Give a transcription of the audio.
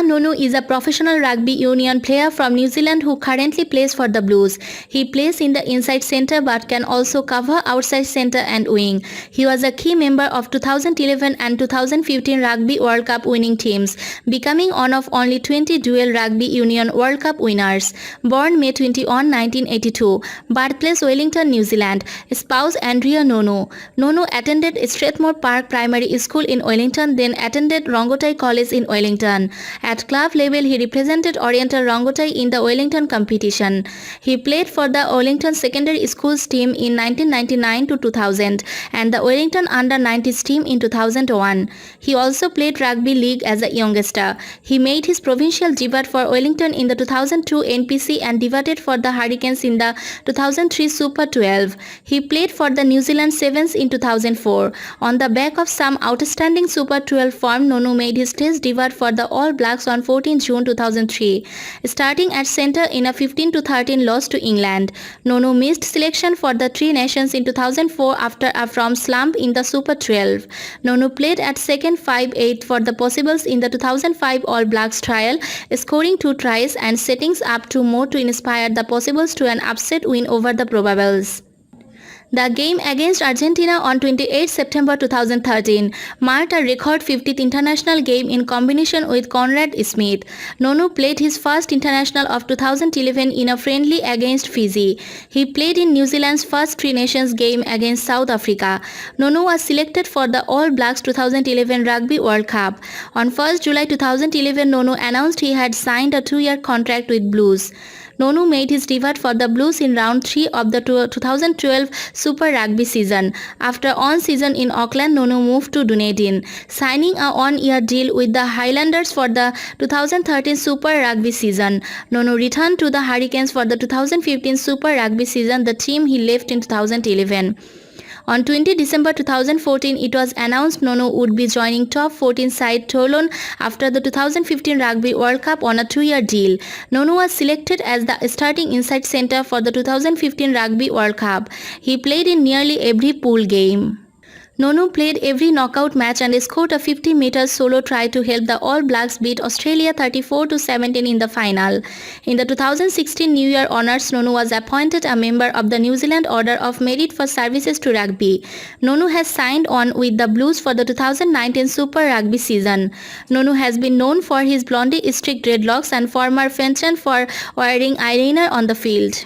Allan Nonu is a professional rugby union player from New Zealand who currently plays for the Blues. He plays in the inside centre but can also cover outside centre and wing. He was a key member of 2011 and 2015 Rugby World Cup winning teams, becoming one of only 20 dual Rugby Union World Cup winners. Born May 21, 1982, birthplace Wellington, New Zealand. Spouse Andrea Nonu. Nonu attended Strathmore Park Primary School in Wellington, then attended Rongotai College in Wellington. At club level, he represented Oriental Rongotai in the Wellington competition. He played for the Wellington Secondary Schools team in 1999 to 2000 and the Wellington Under-90s team in 2001. He also played rugby league as a youngster. He made his provincial debut for Wellington in the 2002 NPC and debuted for the Hurricanes in the 2003 Super 12. He played for the New Zealand Sevens in 2004. On the back of some outstanding Super 12 form, Nonu made his test debut for the All Blacks on 14 June 2003, starting at centre in a 15-13 loss to England. Nonu missed selection for the Three Nations in 2004 after a form slump in the Super 12. Nonu played at second 5-8 for the Possibles in the 2005 All Blacks trial, scoring 2 tries and setting up 2 more to inspire the Possibles to an upset win over the Probables. The game against Argentina on 28 September 2013 marked a record 50th international game in combination with Conrad Smith. Nonu played his first international of 2011 in a friendly against Fiji. He played in New Zealand's first Three Nations game against South Africa. Nonu was selected for the All Blacks 2011 Rugby World Cup. On 1 July 2011, Nonu announced he had signed a 2-year contract with Blues. Nonu made his debut for the Blues in round 3 of the 2012 Super Rugby season. After one season in Auckland, Nonu moved to Dunedin, signing a 1-year deal with the Highlanders for the 2013 Super Rugby season. Nonu returned to the Hurricanes for the 2015 Super Rugby season, the team he left in 2011. On 20 December 2014, it was announced Nonu would be joining top 14 side Toulon after the 2015 Rugby World Cup on a 2-year deal. Nonu was selected as the starting inside centre for the 2015 Rugby World Cup. He played in nearly every pool game. Nonu played every knockout match and scored a 50-meter solo try to help the All Blacks beat Australia 34-17 in the final. In the 2016 New Year Honours, Nonu was appointed a member of the New Zealand Order of Merit for services to rugby. Nonu has signed on with the Blues for the 2019 Super Rugby season. Nonu has been known for his blondie streak dreadlocks and former penchant for wearing eyeliner on the field.